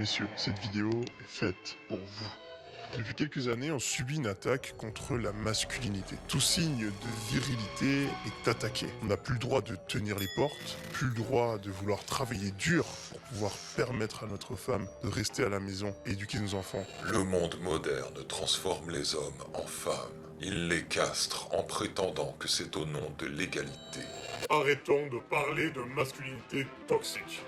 Messieurs, cette vidéo est faite pour vous. Depuis quelques années, on subit une attaque contre la masculinité. Tout signe de virilité est attaqué. On n'a plus le droit de tenir les portes, plus le droit de vouloir travailler dur pour pouvoir permettre à notre femme de rester à la maison et éduquer nos enfants. Le monde moderne transforme les hommes en femmes. Il les castre en prétendant que c'est au nom de l'égalité. Arrêtons de parler de masculinité toxique.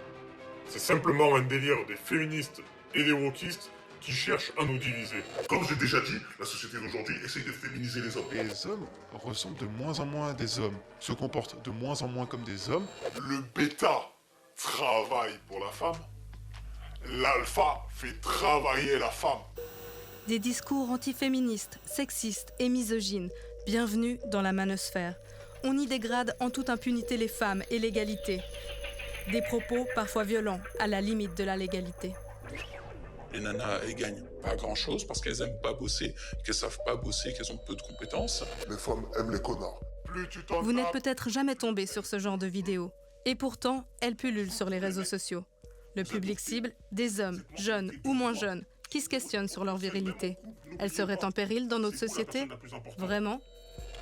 C'est simplement un délire des féministes et des wokistes qui cherchent à nous diviser. Comme j'ai déjà dit, la société d'aujourd'hui essaye de féminiser les hommes. Et les hommes ressemblent de moins en moins à des hommes, se comportent de moins en moins comme des hommes. Le bêta travaille pour la femme. L'alpha fait travailler la femme. Des discours antiféministes, sexistes et misogynes. Bienvenue dans la manosphère. On y dégrade en toute impunité les femmes et l'égalité. Des propos parfois violents, à la limite de la légalité. Les nanas, elles gagnent pas grand-chose parce qu'elles aiment pas bosser, qu'elles savent pas bosser, qu'elles ont peu de compétences. Les femmes aiment les connards. Plus tu t'en Vous n'êtes tapes, peut-être jamais tombé sur ce genre de vidéos. Et pourtant, elles pullulent sur les réseaux sociaux. Le public cible, des hommes, jeunes ou moins jeunes, qui se questionnent sur leur virilité. Elles seraient en péril dans notre société ? Vraiment ?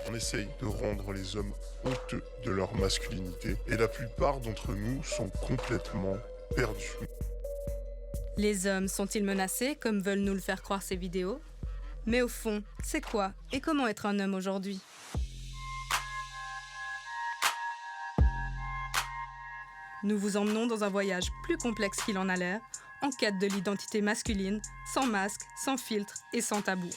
On essaye de rendre les hommes honteux de leur masculinité et la plupart d'entre nous sont complètement perdus. Les hommes sont-ils menacés, comme veulent nous le faire croire ces vidéos ? Mais au fond, c'est quoi et comment être un homme aujourd'hui ? Nous vous emmenons dans un voyage plus complexe qu'il en a l'air, en quête de l'identité masculine, sans masque, sans filtre et sans tabou.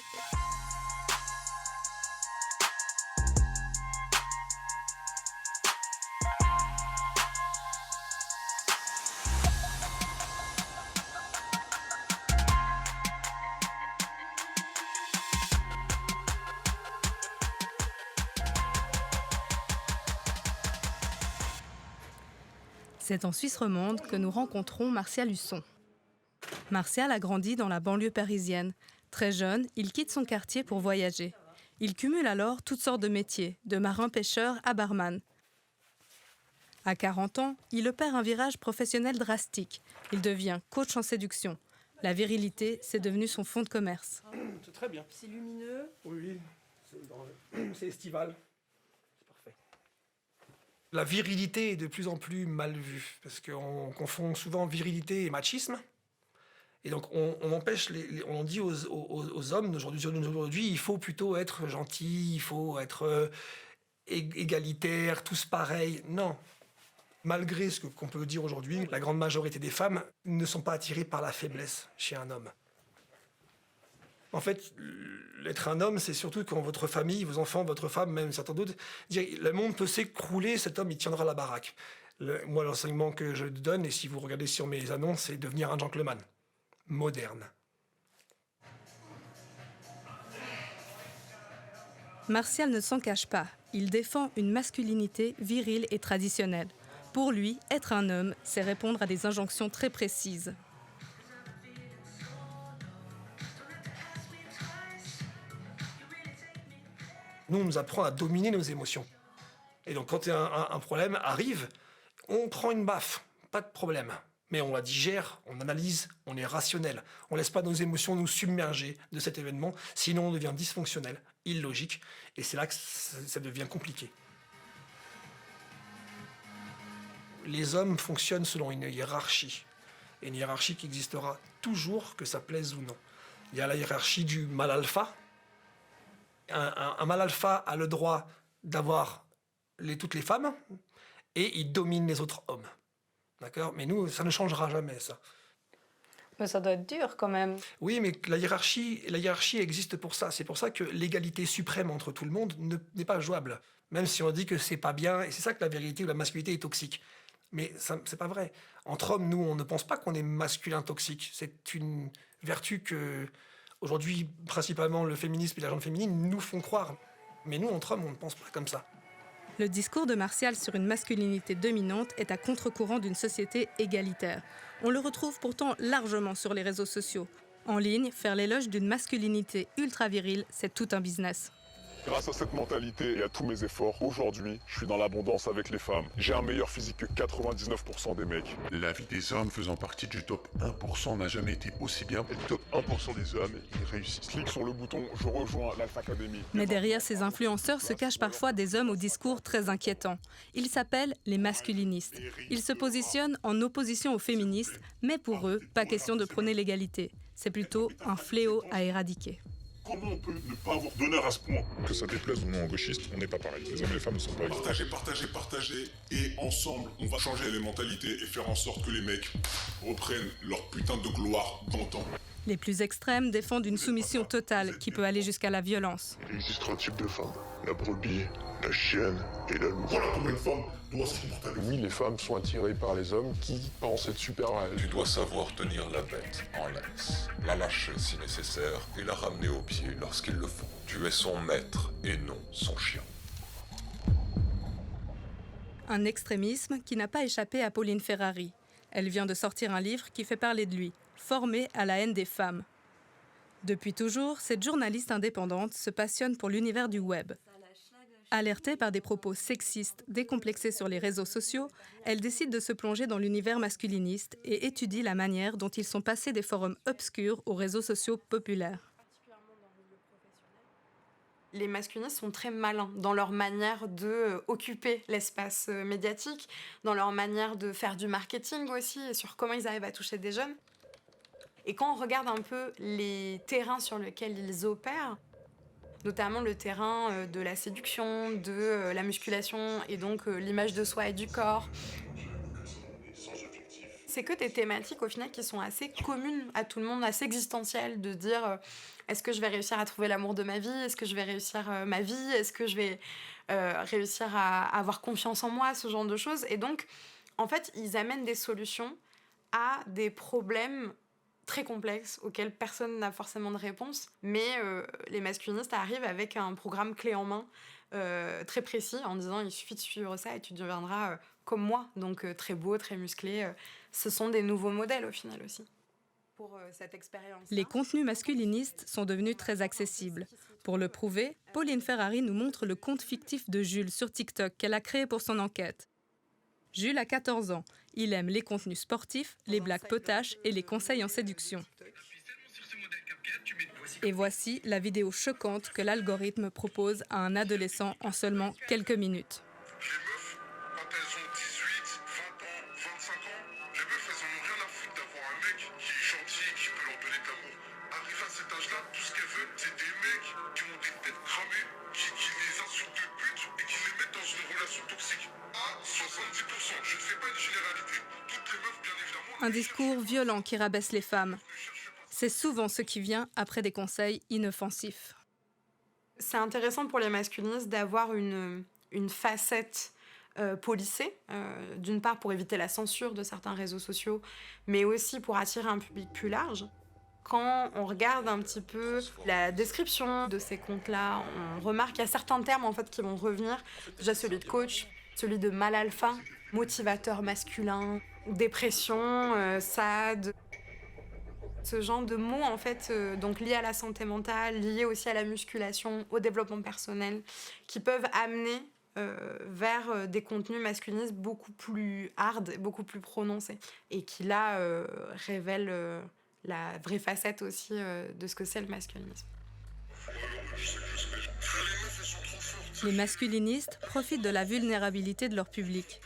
C'est en Suisse romande que nous rencontrons Martial Husson. Martial a grandi dans la banlieue parisienne. Très jeune, il quitte son quartier pour voyager. Il cumule alors toutes sortes de métiers, de marin-pêcheur à barman. À 40 ans, il opère un virage professionnel drastique. Il devient coach en séduction. La virilité, c'est devenu son fonds de commerce. C'est très bien. C'est lumineux. Oui, c'est estival. C'est parfait. La virilité est de plus en plus mal vue, parce qu'on confond souvent virilité et machisme. Et donc on empêche, on dit aux hommes d'aujourd'hui, il faut plutôt être gentil, il faut être égalitaire, tous pareils. Non. Malgré ce qu'on peut dire aujourd'hui, la grande majorité des femmes ne sont pas attirées par la faiblesse chez un homme. En fait, être un homme, c'est surtout quand votre famille, vos enfants, votre femme, même certains d'autres, disent le monde peut s'écrouler, cet homme, il tiendra la baraque. Moi, l'enseignement que je donne, et si vous regardez sur mes annonces, c'est devenir un gentleman moderne. Martial ne s'en cache pas. Il défend une masculinité virile et traditionnelle. Pour lui, être un homme, c'est répondre à des injonctions très précises. Nous, on nous apprend à dominer nos émotions. Et donc, quand un problème arrive, on prend une baffe, pas de problème. Mais on la digère, on analyse, on est rationnel. On ne laisse pas nos émotions nous submerger de cet événement, sinon on devient dysfonctionnel, illogique, et c'est là que ça devient compliqué. Les hommes fonctionnent selon une hiérarchie. Et une hiérarchie qui existera toujours, que ça plaise ou non. Il y a la hiérarchie du mâle alpha. Un mâle alpha a le droit d'avoir toutes les femmes et il domine les autres hommes. D'accord ? Mais nous, ça ne changera jamais, ça. Mais ça doit être dur quand même. Oui, mais la hiérarchie existe pour ça. C'est pour ça que l'égalité suprême entre tout le monde n'est pas jouable. Même si on dit que c'est pas bien, et c'est ça que la vérité ou la masculinité est toxique. Mais c'est pas vrai. Entre hommes, nous, on ne pense pas qu'on est masculin toxique. C'est une vertu que, aujourd'hui, principalement le féminisme et la gente féminine nous font croire. Mais nous, entre hommes, on ne pense pas comme ça. Le discours de Martial sur une masculinité dominante est à contre-courant d'une société égalitaire. On le retrouve pourtant largement sur les réseaux sociaux. En ligne, faire l'éloge d'une masculinité ultra virile, c'est tout un business. Grâce à cette mentalité et à tous mes efforts, aujourd'hui, je suis dans l'abondance avec les femmes. J'ai un meilleur physique que 99% des mecs. La vie des hommes faisant partie du top 1% n'a jamais été aussi bien. Le top 1% des hommes, ils réussissent. Clique sur le bouton, je rejoins l'Alpha Academy. Mais derrière ces influenceurs se cachent parfois des hommes au discours très inquiétants. Ils s'appellent les masculinistes. Ils se positionnent en opposition aux féministes, mais pour eux, pas question de prôner l'égalité. C'est plutôt un fléau à éradiquer. Comment on peut ne pas avoir d'honneur à ce point? Que ça déplaise ou non aux gauchistes, on n'est pas pareil. Les hommes et les femmes ne sont pas égaux. Partagez, et ensemble, on va changer les mentalités et faire en sorte que les mecs reprennent leur putain de gloire d'antan. Les plus extrêmes défendent une soumission totale qui peut aller jusqu'à la violence. Il existe 3 types de femmes. La brebis, la chienne et la louve. Voilà comment une femme doit se comporter avec. Oui, les femmes sont attirées par les hommes qui pensent être supérieurs à elles. Tu dois savoir tenir la bête en laisse, la lâcher si nécessaire et la ramener au pied lorsqu'il le faut. Tu es son maître et non son chien. Un extrémisme qui n'a pas échappé à Pauline Ferrari. Elle vient de sortir un livre qui fait parler de lui, Formée à la haine des femmes. Depuis toujours, cette journaliste indépendante se passionne pour l'univers du web. Alertée par des propos sexistes décomplexés sur les réseaux sociaux, elle décide de se plonger dans l'univers masculiniste et étudie la manière dont ils sont passés des forums obscurs aux réseaux sociaux populaires. Les masculinistes sont très malins dans leur manière d'occuper l'espace médiatique, dans leur manière de faire du marketing aussi, et sur comment ils arrivent à toucher des jeunes. Et quand on regarde un peu les terrains sur lesquels ils opèrent, notamment le terrain de la séduction, de la musculation et donc l'image de soi et du corps, c'est que des thématiques au final qui sont assez communes à tout le monde, assez existentielles, de dire est-ce que je vais réussir à trouver l'amour de ma vie, est-ce que je vais réussir ma vie, est-ce que je vais réussir à avoir confiance en moi, ce genre de choses. Et donc, en fait, ils amènent des solutions à des problèmes très complexes auxquels personne n'a forcément de réponse, mais les masculinistes arrivent avec un programme clé en main très précis en disant il suffit de suivre ça et tu deviendras comme moi, donc très beau, très musclé. Ce sont des nouveaux modèles au final aussi. Pour cette expérience. Les contenus masculinistes sont devenus très accessibles. Pour le prouver, Pauline Ferrari nous montre le compte fictif de Jules sur TikTok qu'elle a créé pour son enquête. Jules a 14 ans. Il aime les contenus sportifs, les blagues potaches et les conseils en séduction. Et voici la vidéo choquante que l'algorithme propose à un adolescent en seulement quelques minutes. Les meufs, quand elles ont 18, 20 ans, 25 ans, les meufs, elles en ont rien à foutre d'avoir un mec qui est gentil, qui peut leur donner de l'amour. Arrivé à cet âge-là, tout ce qu'elles veulent, c'est des mecs qui ont des têtes cramées, qui les insultent de pute et qui les mettent dans une relation toxique. À 70%, je ne fais pas une généralité. Toutes les meufs, bien évidemment... Un discours violent qui rabaisse les femmes. C'est souvent ce qui vient après des conseils inoffensifs. C'est intéressant pour les masculinistes d'avoir une facette policée, d'une part pour éviter la censure de certains réseaux sociaux, mais aussi pour attirer un public plus large. Quand on regarde un petit peu la description de ces comptes-là, on remarque qu'il y a certains termes en fait, qui vont revenir. Déjà celui de coach, celui de mal alpha, motivateur masculin, dépression, sad. Ce genre de mots, en fait, donc liés à la santé mentale, liés aussi à la musculation, au développement personnel, qui peuvent amener vers des contenus masculinistes beaucoup plus hard, beaucoup plus prononcés, et qui, là, révèlent la vraie facette aussi de ce que c'est le masculinisme. Les masculinistes profitent de la vulnérabilité de leur public.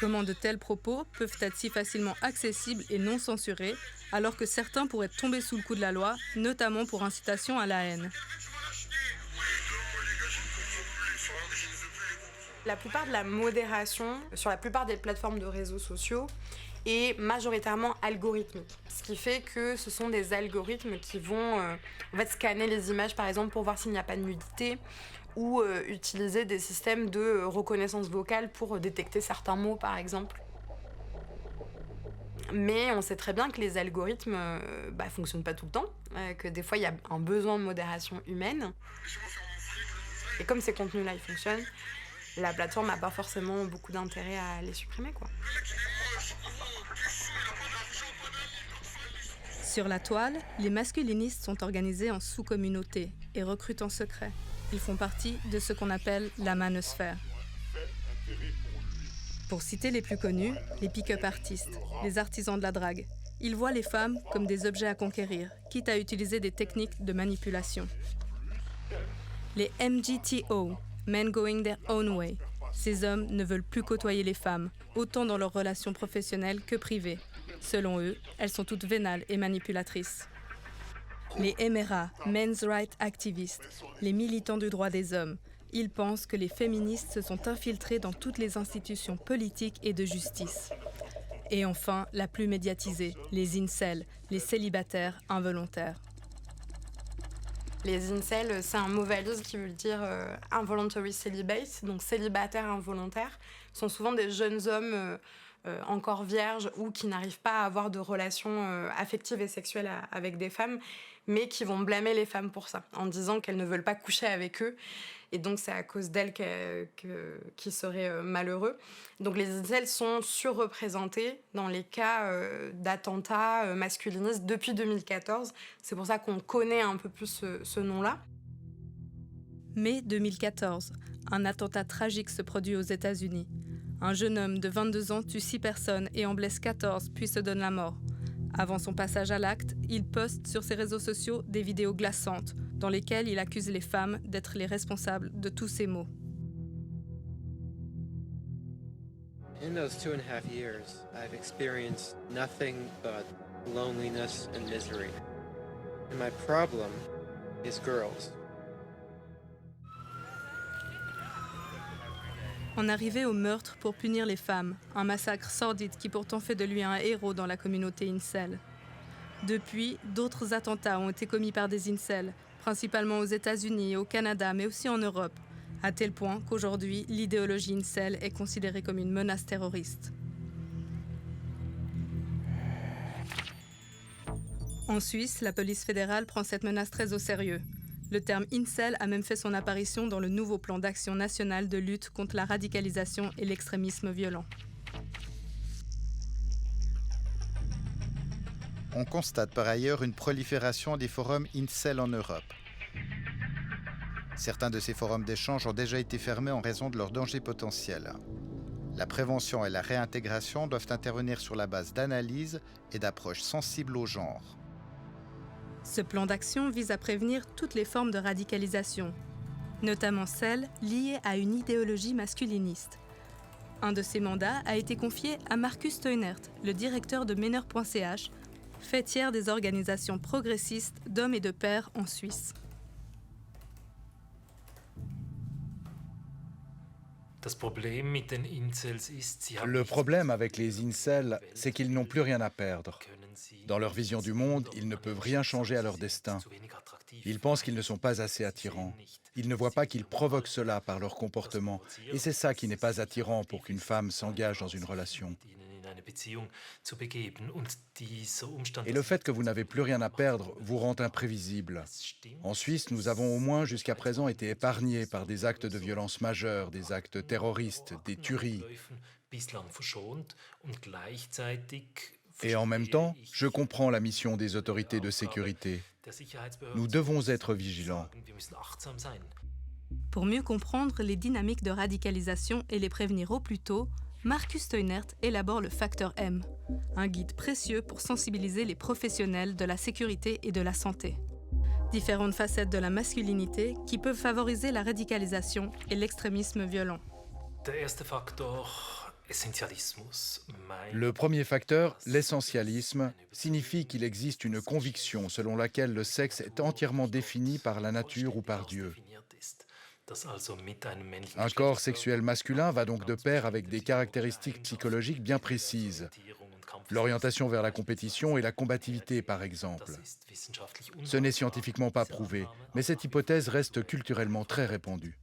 Comment de tels propos peuvent être si facilement accessibles et non censurés, alors que certains pourraient tomber sous le coup de la loi, notamment pour incitation à la haine. La plupart de la modération sur la plupart des plateformes de réseaux sociaux est majoritairement algorithmique. Ce qui fait que ce sont des algorithmes qui vont en fait, scanner les images, par exemple, pour voir s'il n'y a pas de nudité, ou utiliser des systèmes de reconnaissance vocale pour détecter certains mots, par exemple. Mais on sait très bien que les algorithmes fonctionnent pas tout le temps, que des fois il y a un besoin de modération humaine. Et comme ces contenus-là ils fonctionnent, la plateforme n'a pas forcément beaucoup d'intérêt à les supprimer, quoi. Sur la toile, les masculinistes sont organisés en sous-communautés et recrutent en secret. Ils font partie de ce qu'on appelle la manosphère. Pour citer les plus connus, les pick-up artistes, les artisans de la drague. Ils voient les femmes comme des objets à conquérir, quitte à utiliser des techniques de manipulation. Les MGTO, Men Going Their Own Way. Ces hommes ne veulent plus côtoyer les femmes, autant dans leurs relations professionnelles que privées. Selon eux, elles sont toutes vénales et manipulatrices. Les MRA, Men's Rights Activists, les militants du droit des hommes. Ils pensent que les féministes se sont infiltrés dans toutes les institutions politiques et de justice. Et enfin, la plus médiatisée, les incels, les célibataires involontaires. Les incels, c'est un mot valise qui veut dire involuntary celibate, donc célibataires involontaires. Ce sont souvent des jeunes hommes encore vierges ou qui n'arrivent pas à avoir de relations affectives et sexuelles avec des femmes, mais qui vont blâmer les femmes pour ça, en disant qu'elles ne veulent pas coucher avec eux. Et donc, c'est à cause d'elles qu'ils seraient malheureux. Donc, les incels sont surreprésentés dans les cas d'attentats masculinistes depuis 2014. C'est pour ça qu'on connaît un peu plus ce nom-là. Mai 2014, un attentat tragique se produit aux États-Unis. Un jeune homme de 22 ans tue 6 personnes et en blesse 14, puis se donne la mort. Avant son passage à l'acte, il poste sur ses réseaux sociaux des vidéos glaçantes dans lesquelles il accuse les femmes d'être les responsables de tous ces maux. In those 2.5 years, I've experienced nothing but loneliness and misery. And my problem is girls. En arrivait au meurtre pour punir les femmes, un massacre sordide qui pourtant fait de lui un héros dans la communauté incel. Depuis, d'autres attentats ont été commis par des incels, principalement aux États-Unis et au Canada, mais aussi en Europe, à tel point qu'aujourd'hui, l'idéologie incel est considérée comme une menace terroriste. En Suisse, la police fédérale prend cette menace très au sérieux. Le terme incel a même fait son apparition dans le nouveau plan d'action national de lutte contre la radicalisation et l'extrémisme violent. On constate par ailleurs une prolifération des forums incel en Europe. Certains de ces forums d'échange ont déjà été fermés en raison de leur danger potentiel. La prévention et la réintégration doivent intervenir sur la base d'analyses et d'approches sensibles au genre. Ce plan d'action vise à prévenir toutes les formes de radicalisation, notamment celles liées à une idéologie masculiniste. Un de ces mandats a été confié à Markus Steunert, le directeur de Meneur.ch, fêtière des organisations progressistes d'hommes et de pères en Suisse. Le problème avec les incels, c'est qu'ils n'ont plus rien à perdre. Dans leur vision du monde, ils ne peuvent rien changer à leur destin. Ils pensent qu'ils ne sont pas assez attirants. Ils ne voient pas qu'ils provoquent cela par leur comportement. Et c'est ça qui n'est pas attirant pour qu'une femme s'engage dans une relation. Et le fait que vous n'avez plus rien à perdre vous rend imprévisible. En Suisse, nous avons au moins jusqu'à présent été épargnés par des actes de violence majeurs, des actes terroristes, des tueries. Et en même temps, je comprends la mission des autorités de sécurité. Nous devons être vigilants. Pour mieux comprendre les dynamiques de radicalisation et les prévenir au plus tôt, Markus Steunert élabore le Facteur M, un guide précieux pour sensibiliser les professionnels de la sécurité et de la santé. Différentes facettes de la masculinité qui peuvent favoriser la radicalisation et l'extrémisme violent. Le premier facteur, l'essentialisme, signifie qu'il existe une conviction selon laquelle le sexe est entièrement défini par la nature ou par Dieu. Un corps sexuel masculin va donc de pair avec des caractéristiques psychologiques bien précises. L'orientation vers la compétition et la combativité, par exemple. Ce n'est scientifiquement pas prouvé, mais cette hypothèse reste culturellement très répandue.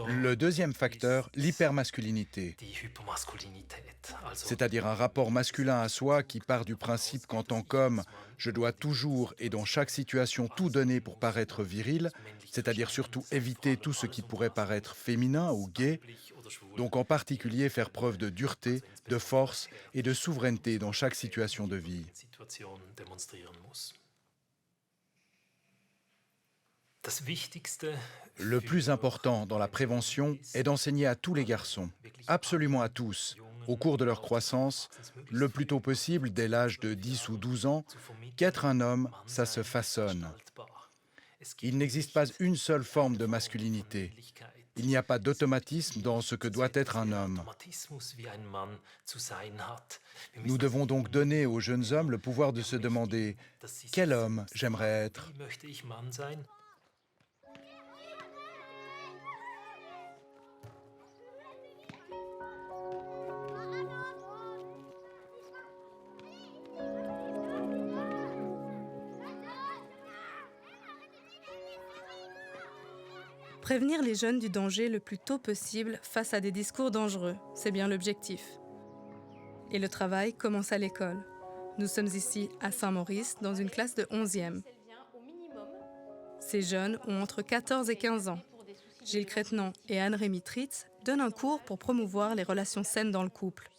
Le deuxième facteur, l'hypermasculinité, c'est-à-dire un rapport masculin à soi qui part du principe qu'en tant qu'homme, je dois toujours et dans chaque situation tout donner pour paraître viril, c'est-à-dire surtout éviter tout ce qui pourrait paraître féminin ou gay, donc en particulier faire preuve de dureté, de force et de souveraineté dans chaque situation de vie. Le plus important dans la prévention est d'enseigner à tous les garçons, absolument à tous, au cours de leur croissance, le plus tôt possible, dès l'âge de 10 ou 12 ans, qu'être un homme, ça se façonne. Il n'existe pas une seule forme de masculinité. Il n'y a pas d'automatisme dans ce que doit être un homme. Nous devons donc donner aux jeunes hommes le pouvoir de se demander « Quel homme j'aimerais être ?» Prévenir les jeunes du danger le plus tôt possible face à des discours dangereux, c'est bien l'objectif. Et le travail commence à l'école. Nous sommes ici à Saint-Maurice, dans une classe de 11e. Ces jeunes ont entre 14 et 15 ans. Gilles Crétenant et Anne-Rémy Tritz donnent un cours pour promouvoir les relations saines dans le couple.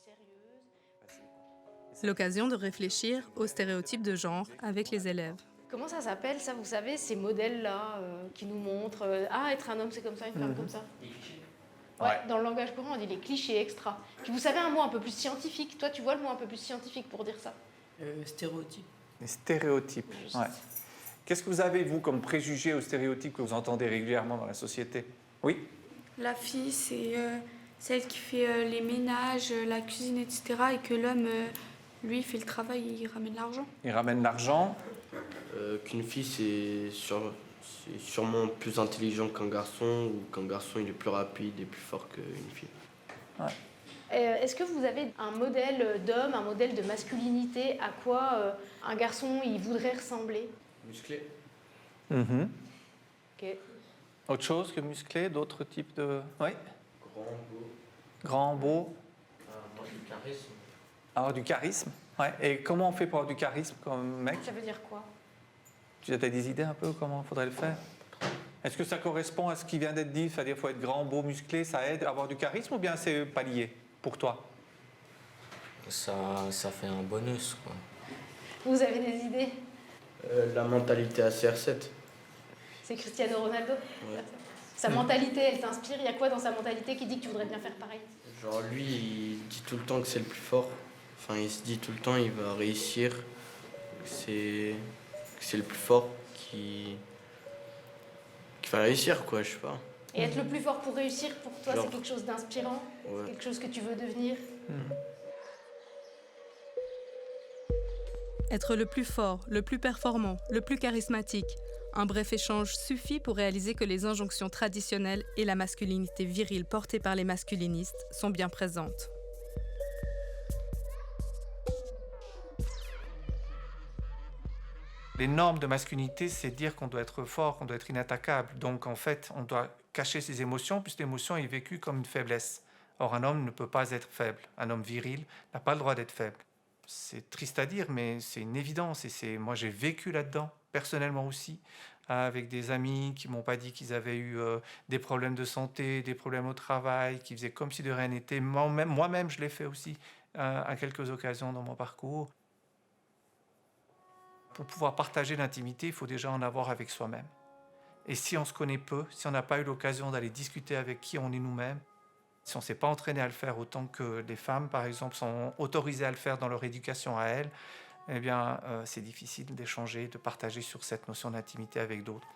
L'occasion de réfléchir aux stéréotypes de genre avec les élèves. Comment ça s'appelle, ça, vous savez, ces modèles-là qui nous montrent être un homme, c'est comme ça, une femme, comme ça. Ouais, dans le langage courant, on dit les clichés extra. Puis vous savez un mot un peu plus scientifique. Toi, tu vois le mot un peu plus scientifique pour dire ça? Stéréotypes. Les stéréotypes, ouais. Qu'est-ce que vous avez, vous, comme préjugés ou stéréotypes que vous entendez régulièrement dans la société? Oui? La fille, c'est celle qui fait les ménages, la cuisine, etc. Et que l'homme, lui, il fait le travail et il ramène l'argent. Il ramène l'argent. Qu'une fille, c'est sûrement plus intelligent qu'un garçon, ou qu'un garçon, il est plus rapide et plus fort qu'une fille. Ouais. Est-ce que vous avez un modèle d'homme, un modèle de masculinité, à quoi un garçon il voudrait ressembler? Musclé. Ok. Autre chose que musclé, d'autres types de... Oui? Grand, beau. Grand, beau. Du charisme. Alors, du charisme, ouais. Et comment on fait pour avoir du charisme comme mec? Ça veut dire quoi? Tu as des idées un peu comment il faudrait le faire? Est-ce que ça correspond à ce qui vient d'être dit? C'est-à-dire qu'il faut être grand, beau, musclé, ça aide à avoir du charisme, ou bien c'est pas lié pour toi? Ça fait un bonus, quoi. Vous avez des idées? La mentalité à CR7. C'est Cristiano Ronaldo? Ouais. Sa mentalité, elle t'inspire? Il y a quoi dans sa mentalité qui dit que tu voudrais bien faire pareil? Genre lui, il dit tout le temps que c'est le plus fort. Enfin, il se dit tout le temps il va réussir. Que c'est le plus fort qui va réussir, quoi, je sais pas. Et être le plus fort pour réussir, pour toi, Genre... c'est quelque chose d'inspirant? Ouais. C'est quelque chose que tu veux devenir? Être le plus fort, le plus performant, le plus charismatique. Un bref échange suffit pour réaliser que les injonctions traditionnelles et la masculinité virile portée par les masculinistes sont bien présentes. Les normes de masculinité, c'est dire qu'on doit être fort, qu'on doit être inattaquable. Donc, en fait, on doit cacher ses émotions, puisque l'émotion est vécue comme une faiblesse. Or, un homme ne peut pas être faible. Un homme viril n'a pas le droit d'être faible. C'est triste à dire, mais c'est une évidence. Et moi, j'ai vécu là-dedans, personnellement aussi, avec des amis qui m'ont pas dit qu'ils avaient eu des problèmes de santé, des problèmes au travail, qui faisaient comme si de rien n'était. Moi-même, je l'ai fait aussi à quelques occasions dans mon parcours. Pour pouvoir partager l'intimité, il faut déjà en avoir avec soi-même. Et si on se connaît peu, si on n'a pas eu l'occasion d'aller discuter avec qui on est nous-mêmes, si on ne s'est pas entraîné à le faire autant que les femmes, par exemple, sont autorisées à le faire dans leur éducation à elles, eh bien, c'est difficile d'échanger, de partager sur cette notion d'intimité avec d'autres.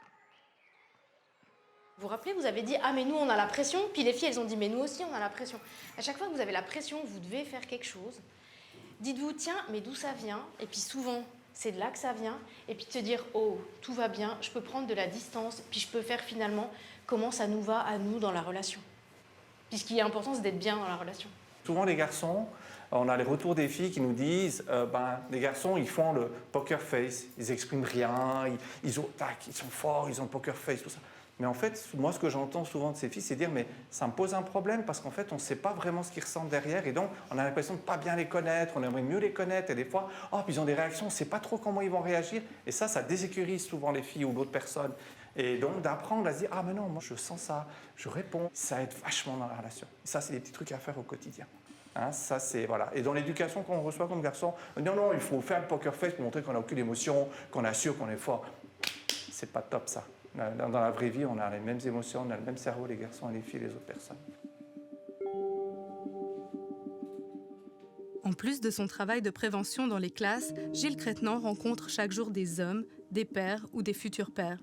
Vous vous rappelez, vous avez dit « Ah, mais nous, on a la pression », puis les filles, elles ont dit « Mais nous aussi, on a la pression ». À chaque fois que vous avez la pression, vous devez faire quelque chose. Dites-vous « Tiens, mais d'où ça vient ?» Et puis souvent, c'est de là que ça vient. Et puis de se dire « Oh, tout va bien, je peux prendre de la distance, puis je peux faire finalement comment ça nous va à nous dans la relation. » Puis ce qui est important, c'est d'être bien dans la relation. Souvent, les garçons, on a les retours des filles qui nous disent les garçons, ils font le poker face, ils n'expriment rien, ils sont forts, ils ont le poker face, tout ça. Mais en fait, moi, ce que j'entends souvent de ces filles, c'est dire mais ça me pose un problème parce qu'en fait, on ne sait pas vraiment ce qu'ils ressentent derrière et donc on a l'impression de ne pas bien les connaître, on aimerait mieux les connaître et des fois, puis ils ont des réactions, on ne sait pas trop comment ils vont réagir et ça désécurise souvent les filles ou d'autres personnes. Et donc d'apprendre à se dire « Ah mais non, moi je sens ça, je réponds », ça aide vachement dans la relation. Et ça, c'est des petits trucs à faire au quotidien. Hein, ça, c'est, voilà. Et dans l'éducation qu'on reçoit comme garçon, non, il faut faire le poker face pour montrer qu'on n'a aucune émotion, qu'on assure qu'on est fort. C'est pas top ça. Dans la vraie vie, on a les mêmes émotions, on a le même cerveau, les garçons et les filles, les autres personnes. En plus de son travail de prévention dans les classes, Gilles Crétenant rencontre chaque jour des hommes, des pères ou des futurs pères.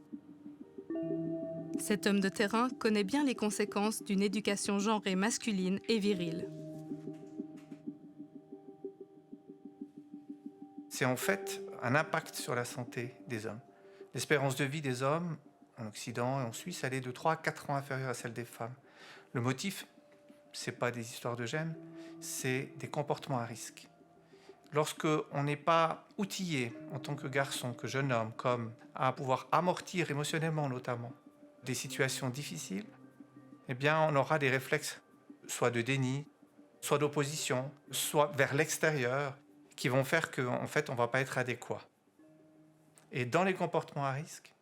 Cet homme de terrain connaît bien les conséquences d'une éducation genrée masculine et virile. C'est en fait un impact sur la santé des hommes. L'espérance de vie des hommes, en Occident et en Suisse, elle est de 3 à 4 ans inférieure à celle des femmes. Le motif, ce n'est pas des histoires de gènes, c'est des comportements à risque. Lorsque on n'est pas outillé en tant que garçon, que jeune homme, comme à pouvoir amortir émotionnellement notamment des situations difficiles, eh bien on aura des réflexes soit de déni, soit d'opposition, soit vers l'extérieur, qui vont faire qu'en fait on ne va pas être adéquat. Et dans les comportements à risque,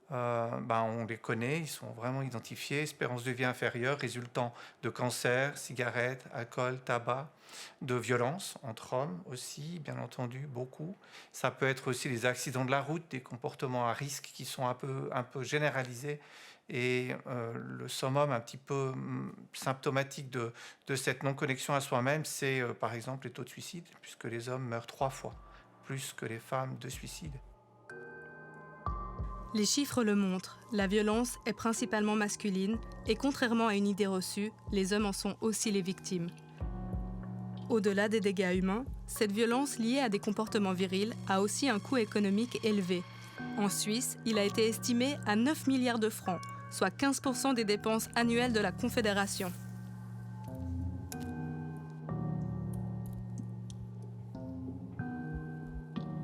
on les connaît, ils sont vraiment identifiés, espérance de vie inférieure résultant de cancer, cigarettes, alcool, tabac, de violences entre hommes aussi, bien entendu, beaucoup. Ça peut être aussi les accidents de la route, des comportements à risque qui sont un peu généralisés. Et le summum un petit peu symptomatique de cette non-connexion à soi-même, c'est par exemple les taux de suicide, puisque les hommes meurent 3 fois plus que les femmes de suicide. Les chiffres le montrent, la violence est principalement masculine et contrairement à une idée reçue, les hommes en sont aussi les victimes. Au-delà des dégâts humains, cette violence liée à des comportements virils a aussi un coût économique élevé. En Suisse, il a été estimé à 9 milliards de francs, soit 15% des dépenses annuelles de la Confédération.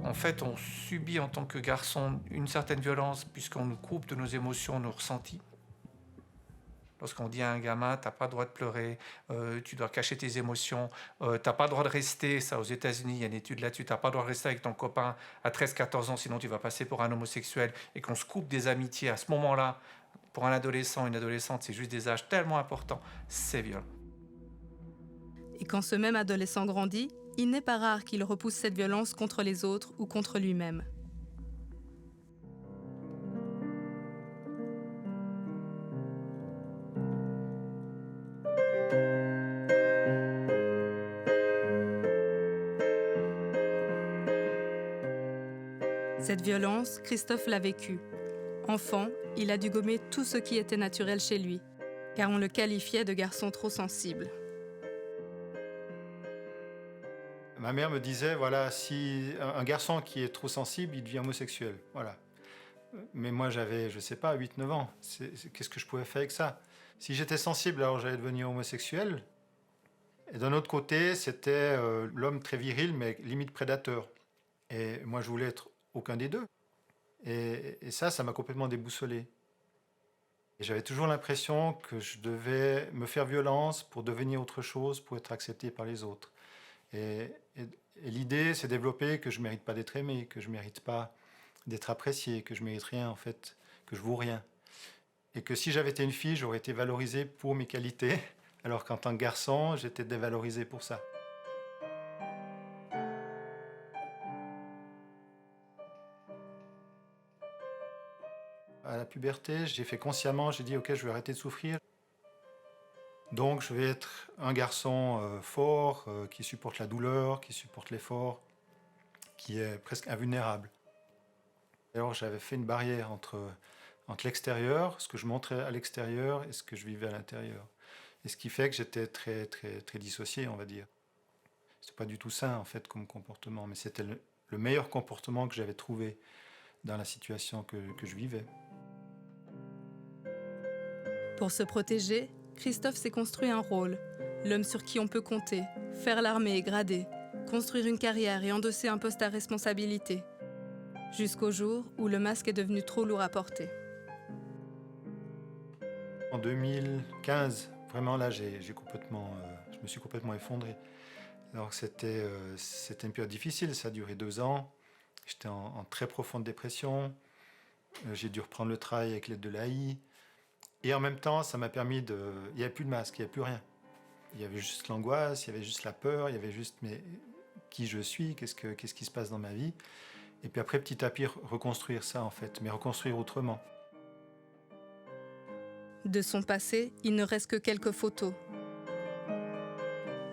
En fait, on subit en tant que garçon une certaine violence puisqu'on nous coupe de nos émotions, nos ressentis. Lorsqu'on dit à un gamin, t'as pas le droit de pleurer, tu dois cacher tes émotions, t'as pas le droit de rester, ça aux États-Unis, il y a une étude là-dessus, t'as pas le droit de rester avec ton copain à 13-14 ans, sinon tu vas passer pour un homosexuel, et qu'on se coupe des amitiés à ce moment-là, pour un adolescent, une adolescente, c'est juste des âges tellement importants, c'est violent. Et quand ce même adolescent grandit, il n'est pas rare qu'il repousse cette violence contre les autres ou contre lui-même. Cette violence, Christophe l'a vécue. Enfant, il a dû gommer tout ce qui était naturel chez lui, car on le qualifiait de garçon trop sensible. Ma mère me disait, voilà, si un garçon qui est trop sensible, il devient homosexuel. Voilà. Mais moi, j'avais, je sais pas, 8-9 ans. Qu'est-ce que je pouvais faire avec ça? Si j'étais sensible, alors j'allais devenir homosexuel. Et d'un autre côté, c'était l'homme très viril, mais limite prédateur. Et moi, je voulais être aucun des deux. Et ça m'a complètement déboussolé. Et j'avais toujours l'impression que je devais me faire violence pour devenir autre chose, pour être accepté par les autres. Et l'idée s'est développée que je ne mérite pas d'être aimé, que je ne mérite pas d'être apprécié, que je ne mérite rien, en fait, que je vaux rien. Et que si j'avais été une fille, j'aurais été valorisé pour mes qualités, alors qu'en tant que garçon, j'étais dévalorisé pour ça. À la puberté, j'ai fait consciemment, j'ai dit « Ok, je vais arrêter de souffrir ». Donc je vais être un garçon fort, qui supporte la douleur, qui supporte l'effort, qui est presque invulnérable. Alors j'avais fait une barrière entre l'extérieur, ce que je montrais à l'extérieur et ce que je vivais à l'intérieur. Et ce qui fait que j'étais très, très, très dissocié, on va dire. C'était pas du tout sain, en fait, comme comportement, mais c'était le meilleur comportement que j'avais trouvé dans la situation que je vivais. Pour se protéger, Christophe s'est construit un rôle, l'homme sur qui on peut compter, faire l'armée et grader, construire une carrière et endosser un poste à responsabilité, jusqu'au jour où le masque est devenu trop lourd à porter. En 2015, vraiment là, je me suis complètement effondré. Alors c'était une période difficile, ça a duré 2 ans. J'étais en très profonde dépression. J'ai dû reprendre le travail avec l'aide de l'AI. Et en même temps, ça m'a permis de... Il n'y avait plus de masque, il n'y avait plus rien. Il y avait juste l'angoisse, il y avait juste la peur, il y avait juste mais qui je suis, qu'est-ce qui se passe dans ma vie. Et puis après, petit à petit, reconstruire ça en fait, mais reconstruire autrement. De son passé, il ne reste que quelques photos.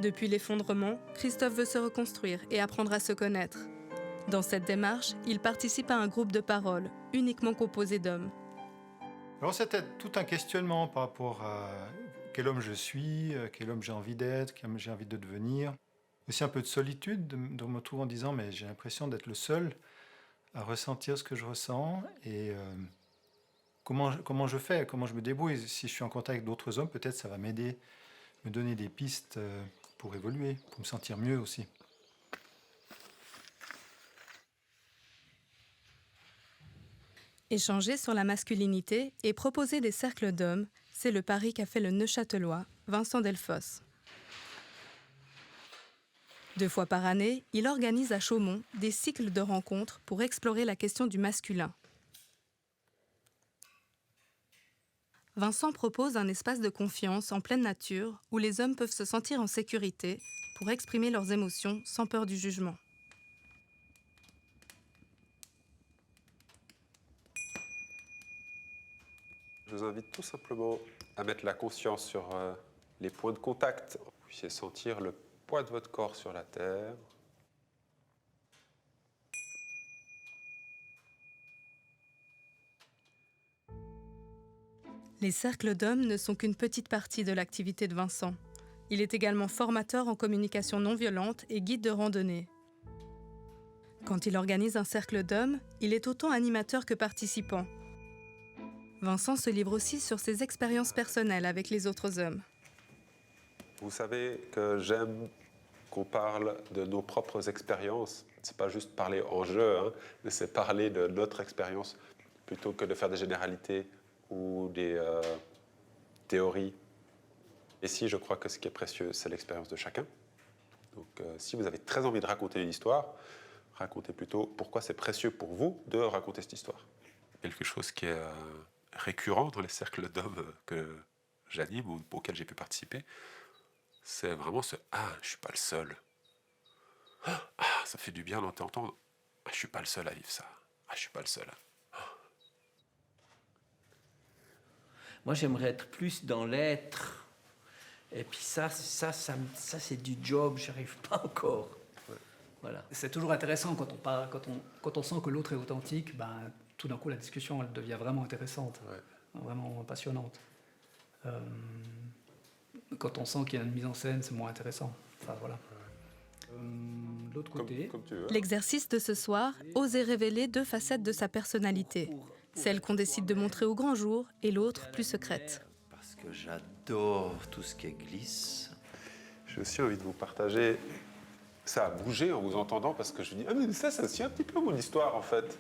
Depuis l'effondrement, Christophe veut se reconstruire et apprendre à se connaître. Dans cette démarche, il participe à un groupe de parole, uniquement composé d'hommes. Alors c'était tout un questionnement par rapport à quel homme je suis, quel homme j'ai envie d'être, quel homme j'ai envie de devenir. Aussi un peu de solitude, de me retrouver en disant mais j'ai l'impression d'être le seul à ressentir ce que je ressens et comment je fais, comment je me débrouille. Si je suis en contact avec d'autres hommes, peut-être ça va m'aider, me donner des pistes pour évoluer, pour me sentir mieux aussi. Échanger sur la masculinité et proposer des cercles d'hommes, c'est le pari qu'a fait le Neuchâtelois, Vincent Delfosse. 2 fois par année, il organise à Chaumont des cycles de rencontres pour explorer la question du masculin. Vincent propose un espace de confiance en pleine nature où les hommes peuvent se sentir en sécurité pour exprimer leurs émotions sans peur du jugement. Je vous invite tout simplement à mettre la conscience sur les points de contact. Vous puissiez sentir le poids de votre corps sur la terre. Les cercles d'hommes ne sont qu'une petite partie de l'activité de Vincent. Il est également formateur en communication non violente et guide de randonnée. Quand il organise un cercle d'hommes, il est autant animateur que participant. Vincent se livre aussi sur ses expériences personnelles avec les autres hommes. Vous savez que j'aime qu'on parle de nos propres expériences. C'est pas juste parler en jeu, hein, mais c'est parler de notre expérience plutôt que de faire des généralités ou des théories. Ici, je crois que ce qui est précieux, c'est l'expérience de chacun. Donc, si vous avez très envie de raconter une histoire, racontez plutôt pourquoi c'est précieux pour vous de raconter cette histoire. Quelque chose qui est récurrent dans les cercles d'hommes que j'anime ou auxquels j'ai pu participer, c'est vraiment ce « Ah, je suis pas le seul ». Ah, ça fait du bien d'entendre « Ah, je suis pas le seul à vivre ça. Ah, je suis pas le seul ». Moi, j'aimerais être plus dans l'être. Et puis ça c'est du job, j'y arrive pas encore. Ouais. Voilà. C'est toujours intéressant quand on sent que l'autre est authentique, ben, tout d'un coup la discussion elle devient vraiment intéressante, vraiment passionnante. Quand on sent qu'il y a une mise en scène, c'est moins intéressant. Enfin, voilà. L'autre côté. L'exercice de ce soir, oser révéler 2 facettes de sa personnalité. Celle qu'on décide de montrer au grand jour et l'autre plus secrète. Parce que j'adore tout ce qui glisse. J'ai aussi envie de vous partager. Ça a bougé en vous entendant parce que je me dis, ah mais ça c'est aussi un petit peu mon histoire en fait.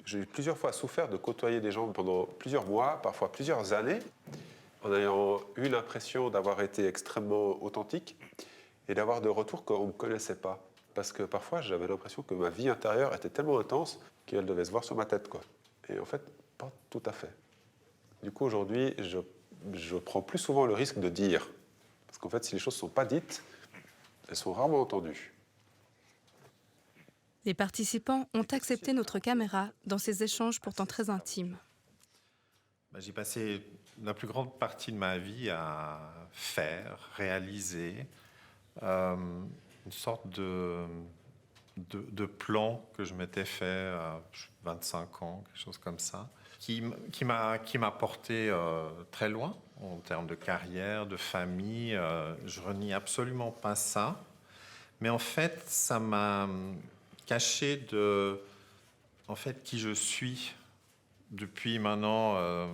J'ai plusieurs fois souffert de côtoyer des gens pendant plusieurs mois, parfois plusieurs années, en ayant eu l'impression d'avoir été extrêmement authentique et d'avoir de retours qu'on ne me connaissait pas. Parce que parfois, j'avais l'impression que ma vie intérieure était tellement intense qu'elle devait se voir sur ma tête, quoi. Et en fait, pas tout à fait. Du coup, aujourd'hui, je prends plus souvent le risque de dire. Parce qu'en fait, si les choses ne sont pas dites, elles sont rarement entendues. Les participants ont accepté notre caméra dans ces échanges pourtant très intimes. J'ai passé la plus grande partie de ma vie à faire, réaliser une sorte de plan que je m'étais fait à 25 ans, quelque chose comme ça, qui m'a porté très loin en termes de carrière, de famille. Je renie absolument pas ça. Mais en fait, ça m'a caché de qui je suis depuis maintenant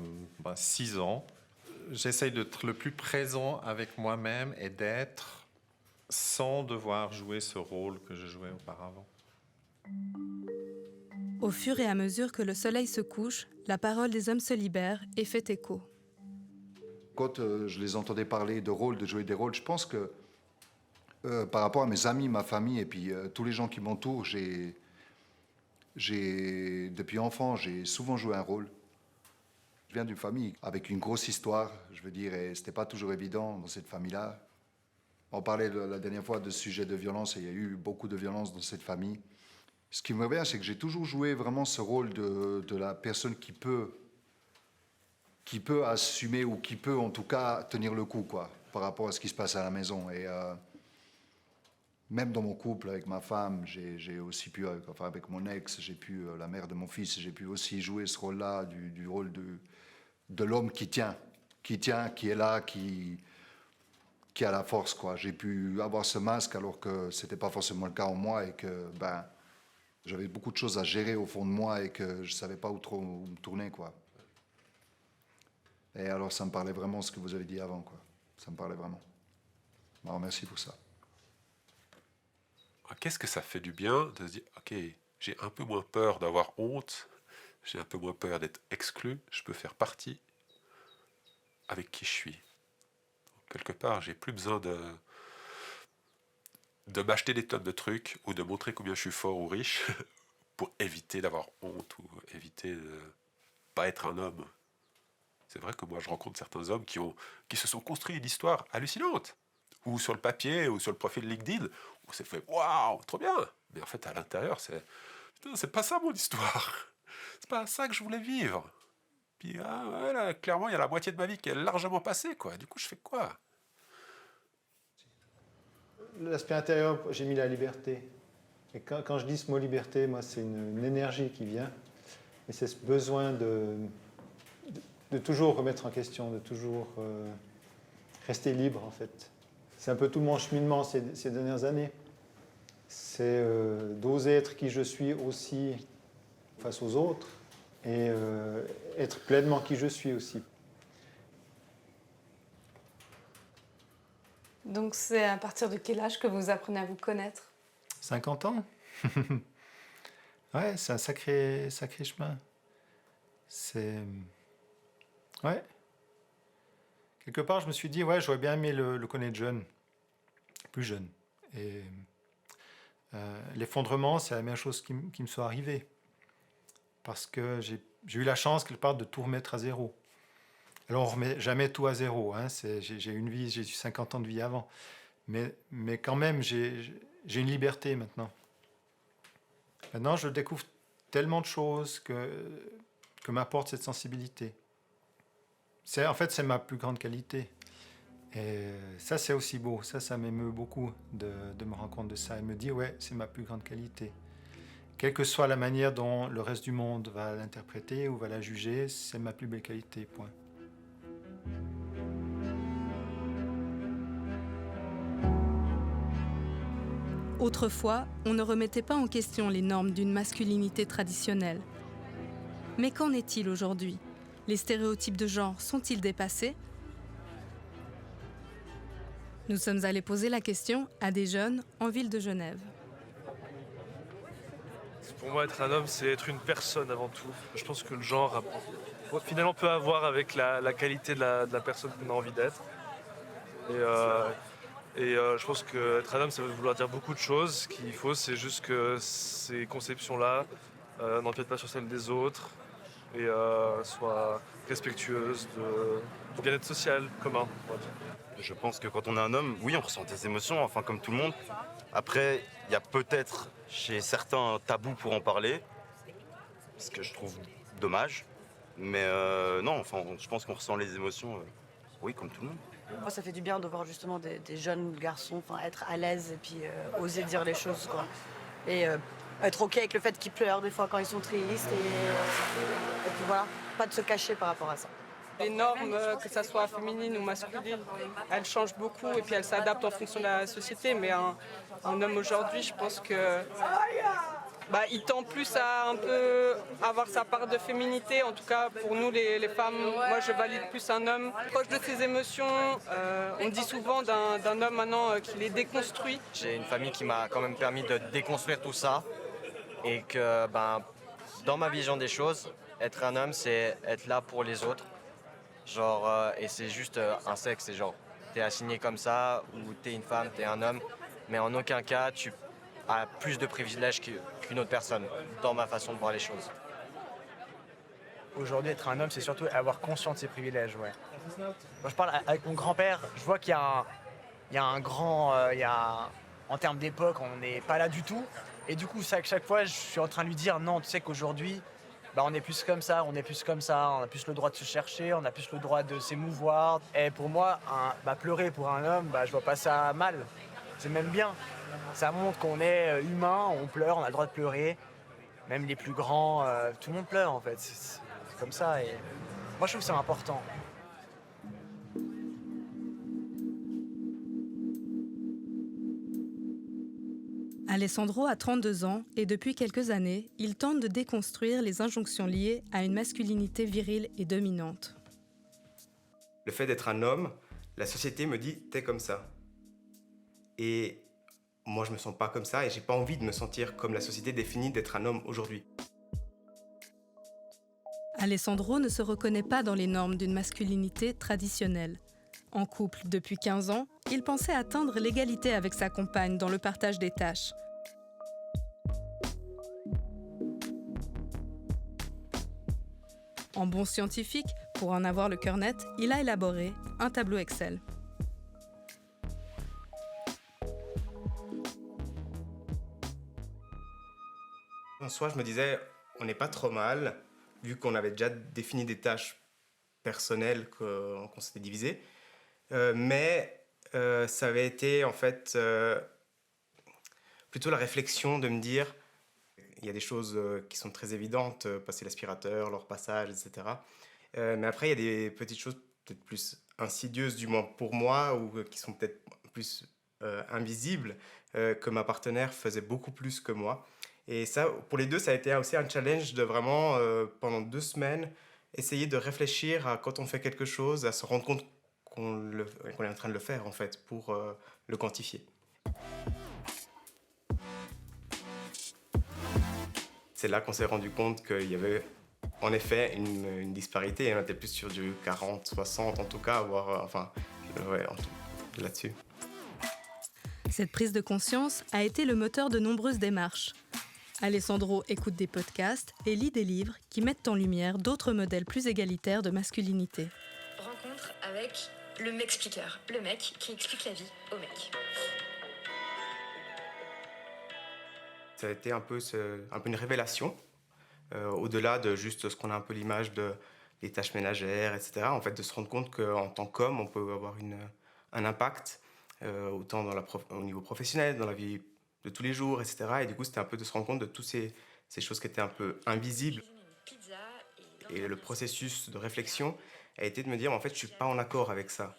6 ans. J'essaye d'être le plus présent avec moi-même et d'être sans devoir jouer ce rôle que je jouais auparavant. Au fur et à mesure que le soleil se couche, la parole des hommes se libère et fait écho. Quand je les entendais parler de rôle, de jouer des rôles, je pense que par rapport à mes amis, ma famille et puis tous les gens qui m'entourent, depuis enfant, j'ai souvent joué un rôle. Je viens d'une famille avec une grosse histoire, je veux dire, et c'était pas toujours évident dans cette famille-là. On parlait la dernière fois de sujet de violence et il y a eu beaucoup de violence dans cette famille. Ce qui me revient, c'est que j'ai toujours joué vraiment ce rôle de la personne qui peut peut assumer ou qui peut en tout cas tenir le coup, quoi, par rapport à ce qui se passe à la maison. Et même dans mon couple avec ma femme, j'ai aussi pu, enfin avec mon ex, j'ai pu, la mère de mon fils, j'ai pu aussi jouer ce rôle-là, du rôle de l'homme qui tient, qui est là, qui a la force, quoi. J'ai pu avoir ce masque alors que c'était pas forcément le cas en moi et que j'avais beaucoup de choses à gérer au fond de moi et que je savais pas où me tourner, quoi. Et alors ça me parlait vraiment ce que vous avez dit avant, quoi. Ça me parlait vraiment. Alors merci pour ça. Qu'est-ce que ça fait du bien de se dire, ok, j'ai un peu moins peur d'avoir honte, j'ai un peu moins peur d'être exclu, je peux faire partie avec qui je suis. Quelque part, j'ai plus besoin de m'acheter des tonnes de trucs ou de montrer combien je suis fort ou riche pour éviter d'avoir honte ou éviter de pas être un homme. C'est vrai que moi, je rencontre certains hommes qui se sont construits une histoire hallucinante. Ou sur le papier, ou sur le profil LinkedIn, où c'est fait « Waouh, trop bien !» Mais en fait, à l'intérieur, c'est pas ça mon histoire. C'est pas ça que je voulais vivre. Puis là, clairement, il y a la moitié de ma vie qui est largement passée, quoi. Du coup, je fais quoi? L'aspect intérieur, j'ai mis la liberté. Et quand je dis ce mot liberté, moi, c'est une énergie qui vient. Et c'est ce besoin de toujours remettre en question, de toujours rester libre, en fait. C'est un peu tout mon cheminement ces dernières années. C'est d'oser être qui je suis aussi face aux autres et être pleinement qui je suis aussi. Donc c'est à partir de quel âge que vous apprenez à vous connaître? 50 ans. Ouais, c'est un sacré chemin. C'est... Ouais. Quelque part, je me suis dit, ouais, j'aurais bien aimé le connaître jeune, plus jeune. Et l'effondrement, c'est la même chose qui me soit arrivée. Parce que j'ai eu la chance, quelque part, de tout remettre à zéro. Alors, on ne remet jamais tout à zéro. Hein. J'ai une vie, j'ai eu 50 ans de vie avant. Mais quand même, j'ai une liberté maintenant. Maintenant, je découvre tellement de choses que m'apporte cette sensibilité. En fait, c'est ma plus grande qualité. Et ça, c'est aussi beau. Ça m'émeut beaucoup de me rendre compte de ça et me dire, ouais, c'est ma plus grande qualité. Quelle que soit la manière dont le reste du monde va l'interpréter ou va la juger, c'est ma plus belle qualité, point. Autrefois, on ne remettait pas en question les normes d'une masculinité traditionnelle. Mais qu'en est-il aujourd'hui ? Les stéréotypes de genre sont-ils dépassés ? Nous sommes allés poser la question à des jeunes en ville de Genève. Pour moi, être un homme, c'est être une personne avant tout. Je pense que le genre finalement peut avoir avec la qualité de la personne qu'on a envie d'être. Et je pense qu'être un homme, ça veut vouloir dire beaucoup de choses. Ce qu'il faut, c'est juste que ces conceptions-là n'empiètent pas sur celles des autres et soient respectueuses du bien-être social commun. Je pense que quand on est un homme, oui, on ressent des émotions, enfin comme tout le monde. Après, il y a peut-être chez certains un tabou pour en parler, ce que je trouve dommage. Mais non, enfin, je pense qu'on ressent les émotions, oui, comme tout le monde. Moi, ça fait du bien de voir justement des jeunes garçons être à l'aise et puis oser dire les choses, quoi. Et être OK avec le fait qu'ils pleurent des fois quand ils sont tristes. Et puis voilà, pas de se cacher par rapport à ça. Les normes, que ce soit féminines ou masculines, elles changent beaucoup et puis elles s'adaptent en fonction de la société. Mais un homme aujourd'hui, je pense que il tend plus à un peu avoir sa part de féminité. En tout cas, pour nous, les femmes, moi, je valide plus un homme proche de ses émotions. On dit souvent d'un homme maintenant qu'il est déconstruit. J'ai une famille qui m'a quand même permis de déconstruire tout ça. Et que, dans ma vision des choses, être un homme, c'est être là pour les autres. Genre, et c'est juste un sexe, c'est genre, t'es assigné comme ça, ou t'es une femme, t'es un homme. Mais en aucun cas, tu as plus de privilèges qu'une autre personne, dans ma façon de voir les choses. Aujourd'hui, être un homme, c'est surtout avoir conscience de ses privilèges, ouais. Quand je parle avec mon grand-père, je vois qu'il y a un grand... en termes d'époque, on n'est pas là du tout. Et du coup, chaque fois, je suis en train de lui dire, non, tu sais qu'aujourd'hui, bah, on est plus comme ça, on est plus comme ça, on a plus le droit de se chercher, on a plus le droit de s'émouvoir. Et pour moi, pleurer pour un homme, je vois pas ça mal. C'est même bien. Ça montre qu'on est humain, on pleure, on a le droit de pleurer. Même les plus grands, tout le monde pleure en fait. C'est comme ça. Et moi, je trouve que c'est important. Alessandro a 32 ans et depuis quelques années, il tente de déconstruire les injonctions liées à une masculinité virile et dominante. Le fait d'être un homme, la société me dit « t'es comme ça ». Et moi, je me sens pas comme ça et j'ai pas envie de me sentir comme la société définit d'être un homme aujourd'hui. Alessandro ne se reconnaît pas dans les normes d'une masculinité traditionnelle. En couple depuis 15 ans, il pensait atteindre l'égalité avec sa compagne dans le partage des tâches. En bon scientifique, pour en avoir le cœur net, il a élaboré un tableau Excel. En soi, je me disais, on n'est pas trop mal, vu qu'on avait déjà défini des tâches personnelles qu'on s'était divisées. Mais ça avait été en fait plutôt la réflexion de me dire il y a des choses qui sont très évidentes, passer l'aspirateur, leur passage, etc. Mais après, il y a des petites choses peut-être plus insidieuses, du moins pour moi, ou qui sont peut-être plus invisibles, que ma partenaire faisait beaucoup plus que moi. Et ça, pour les deux, ça a été aussi un challenge de vraiment, pendant 2 semaines, essayer de réfléchir à quand on fait quelque chose, à se rendre compte qu'on est en train de le faire, en fait, pour le quantifier. C'est là qu'on s'est rendu compte qu'il y avait, en effet, une disparité. On était plus sur du 40, 60, en tout cas, voire, là-dessus. Cette prise de conscience a été le moteur de nombreuses démarches. Alessandro écoute des podcasts et lit des livres qui mettent en lumière d'autres modèles plus égalitaires de masculinité. Rencontre avec le Mexpliqueur, le mec qui explique la vie au mec. Ça a été un peu une révélation, au-delà de juste ce qu'on a un peu l'image des tâches ménagères, etc. En fait, de se rendre compte qu'en tant qu'homme, on peut avoir un impact, autant au niveau professionnel, dans la vie de tous les jours, etc. Et du coup, c'était un peu de se rendre compte de toutes ces choses qui étaient un peu invisibles. Et le processus de réflexion a été de me dire, en fait, je ne suis pas en accord avec ça.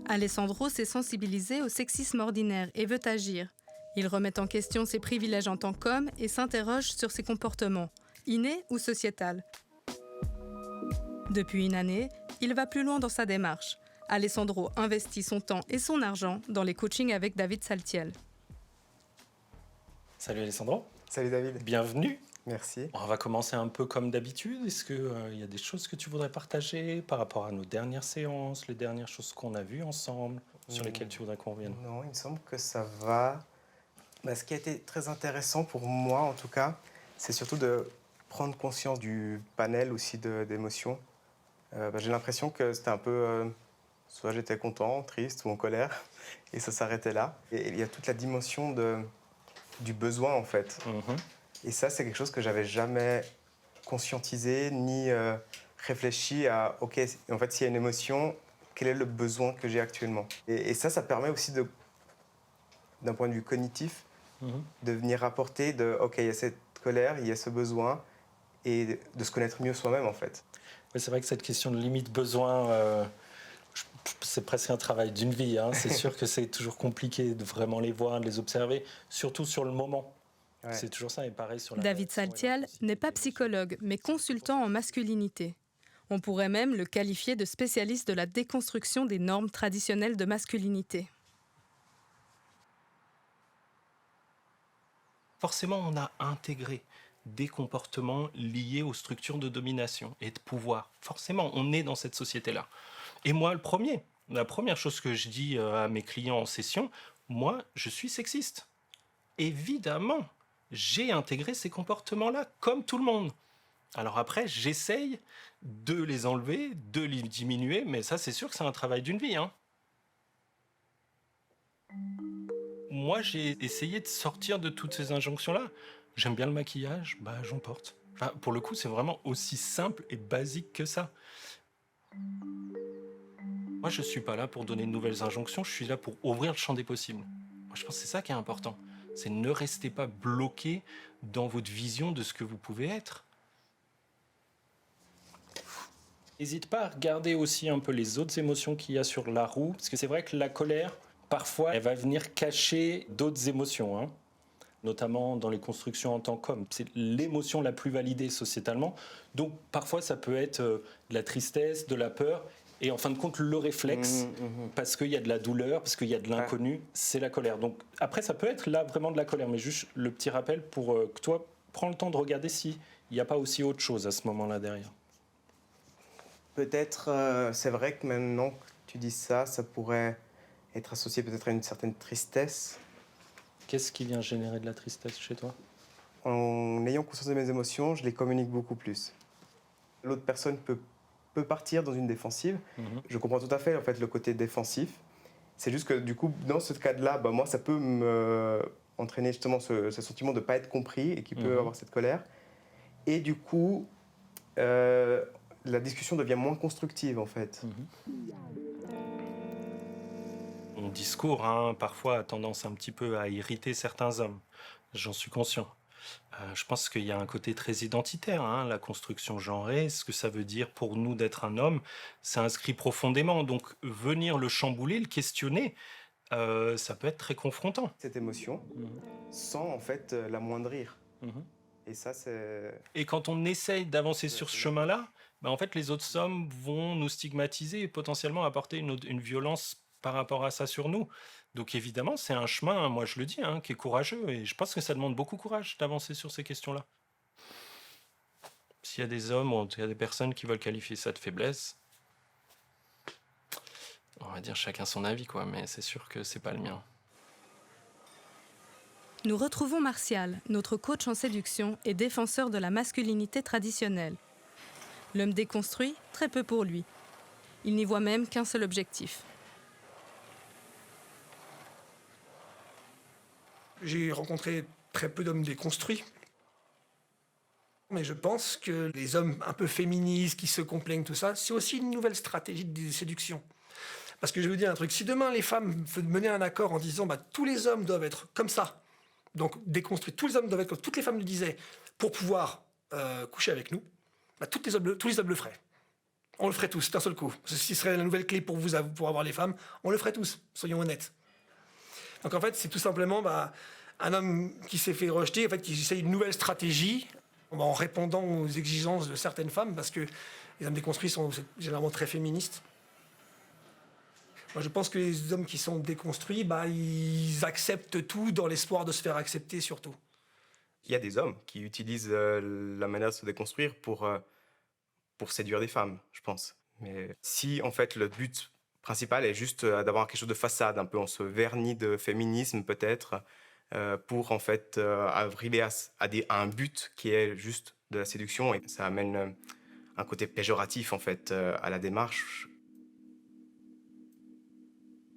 Alessandro s'est sensibilisé au sexisme ordinaire et veut agir. Il remet en question ses privilèges en tant qu'homme et s'interroge sur ses comportements, innés ou sociétals. Depuis une année, il va plus loin dans sa démarche. Alessandro investit son temps et son argent dans les coachings avec David Saltiel. Salut Alessandro. Salut David. Bienvenue. Merci. On va commencer un peu comme d'habitude. Est-ce qu'il y a des choses que tu voudrais partager par rapport à nos dernières séances, les dernières choses qu'on a vues ensemble, sur lesquelles tu voudrais qu'on revienne? Non, il me semble que ça va. Ce qui a été très intéressant pour moi, en tout cas, c'est surtout de prendre conscience du panel aussi d'émotions. J'ai l'impression que c'était un peu... soit j'étais content, triste ou en colère, et ça s'arrêtait là. Et il y a toute la dimension du besoin, en fait. Et ça, c'est quelque chose que j'avais jamais conscientisé, ni réfléchi à, OK, en fait, s'il y a une émotion, quel est le besoin que j'ai actuellement? Et ça permet aussi, d'un point de vue cognitif, de venir rapporter OK, il y a cette colère, il y a ce besoin, et de se connaître mieux soi-même, en fait. Oui, c'est vrai que cette question de limite-besoin... c'est presque un travail d'une vie. C'est sûr que c'est toujours compliqué de vraiment les voir, de les observer, surtout sur le moment. Ouais. C'est toujours ça, et pareil sur la... David Saltiel n'est pas psychologue, mais consultant en masculinité. On pourrait même le qualifier de spécialiste de la déconstruction des normes traditionnelles de masculinité. Forcément, on a intégré des comportements liés aux structures de domination et de pouvoir. Forcément, on est dans cette société-là. Et moi, la première chose que je dis à mes clients en session, moi, je suis sexiste. Évidemment, j'ai intégré ces comportements-là, comme tout le monde. Alors après, j'essaye de les enlever, de les diminuer, mais ça, c'est sûr que c'est un travail d'une vie. Moi, j'ai essayé de sortir de toutes ces injonctions-là. J'aime bien le maquillage, bah j'en porte. Enfin, pour le coup, c'est vraiment aussi simple et basique que ça. Moi, je suis pas là pour donner de nouvelles injonctions, je suis là pour ouvrir le champ des possibles. Moi, je pense que c'est ça qui est important. C'est ne restez pas bloqué dans votre vision de ce que vous pouvez être. N'hésite pas à regarder aussi un peu les autres émotions qu'il y a sur la roue, parce que c'est vrai que la colère, parfois, elle va venir cacher d'autres émotions, hein, notamment dans les constructions en tant qu'homme. C'est l'émotion la plus validée sociétalement. Donc, parfois, ça peut être de la tristesse, de la peur, et en fin de compte, le réflexe, parce qu'il y a de la douleur, parce qu'il y a de l'inconnu, c'est la colère. Donc, après, ça peut être là vraiment de la colère, mais juste le petit rappel pour que toi, prends le temps de regarder s'il n'y a pas aussi autre chose à ce moment-là derrière. Peut-être, c'est vrai que maintenant que tu dis ça, ça pourrait être associé peut-être à une certaine tristesse. Qu'est-ce qui vient générer de la tristesse chez toi? En ayant conscience de mes émotions, je les communique beaucoup plus. L'autre personne peut partir dans une défensive. Je comprends tout à fait en fait, le côté défensif. C'est juste que du coup, dans ce cas-là, bah, moi, ça peut me entraîner justement ce sentiment de ne pas être compris et qui peut avoir cette colère. Et du coup, la discussion devient moins constructive en fait. Mon discours, hein, parfois, a tendance un petit peu à irriter certains hommes. J'en suis conscient. Je pense qu'il y a un côté très identitaire, hein, la construction genrée, ce que ça veut dire pour nous d'être un homme, c'est inscrit profondément. Donc, venir le chambouler, le questionner, ça peut être très confrontant. Cette émotion, sans en fait l'amoindrir. Et ça, c'est... Et quand on essaye d'avancer sur ce chemin-là, bah, en fait, les autres hommes vont nous stigmatiser et potentiellement apporter une violence par rapport à ça sur nous. Donc évidemment, c'est un chemin, moi je le dis, hein, qui est courageux. Et je pense que ça demande beaucoup de courage d'avancer sur ces questions-là. S'il y a des hommes ou il y a des personnes qui veulent qualifier ça de faiblesse, on va dire chacun son avis, quoi. Mais c'est sûr que c'est pas le mien. Nous retrouvons Martial, notre coach en séduction et défenseur de la masculinité traditionnelle. L'homme déconstruit, très peu pour lui. Il n'y voit même qu'un seul objectif. J'ai rencontré très peu d'hommes déconstruits. Mais je pense que les hommes un peu féministes qui se complaignent, tout ça, c'est aussi une nouvelle stratégie de séduction. Parce que je vais vous dire un truc, si demain les femmes menaient un accord en disant bah, tous les hommes doivent être comme ça, donc déconstruits, tous les hommes doivent être comme toutes les femmes le disaient, pour pouvoir coucher avec nous, bah, tous les hommes le feraient. On le ferait tous, d'un seul coup. Ce serait la nouvelle clé pour vous, pour avoir les femmes, on le ferait tous, soyons honnêtes. Donc en fait, c'est tout simplement bah, un homme qui s'est fait rejeter, en fait, qui essaye une nouvelle stratégie en répondant aux exigences de certaines femmes, parce que les hommes déconstruits sont généralement très féministes. Moi, je pense que les hommes qui sont déconstruits, bah, ils acceptent tout dans l'espoir de se faire accepter, surtout. Il y a des hommes qui utilisent la manière de se déconstruire pour séduire des femmes, je pense. Mais si, en fait, le but principal est juste d'avoir quelque chose de façade, un peu en ce vernis de féminisme, peut-être, pour, en fait, arriver à un but qui est juste de la séduction. Et ça amène un côté péjoratif, en fait, à la démarche.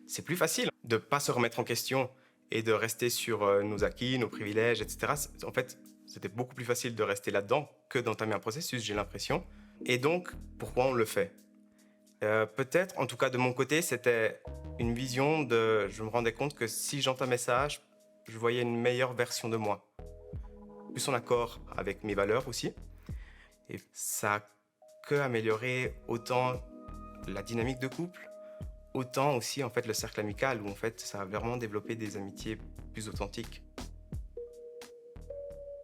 C'est plus facile de ne pas se remettre en question et de rester sur nos acquis, nos privilèges, etc. En fait, c'était beaucoup plus facile de rester là-dedans que d'entamer un processus, j'ai l'impression. Et donc, pourquoi on le fait ? Peut-être, en tout cas de mon côté, c'était une vision de... Je me rendais compte que si j'entamais ça, je voyais une meilleure version de moi. Plus en accord avec mes valeurs aussi. Et ça a que amélioré autant la dynamique de couple, autant aussi en fait le cercle amical où en fait ça a vraiment développé des amitiés plus authentiques.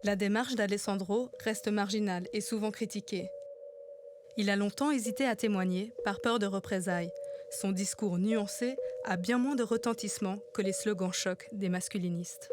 La démarche d'Alessandro reste marginale et souvent critiquée. Il a longtemps hésité à témoigner par peur de représailles. Son discours nuancé a bien moins de retentissement que les slogans chocs des masculinistes.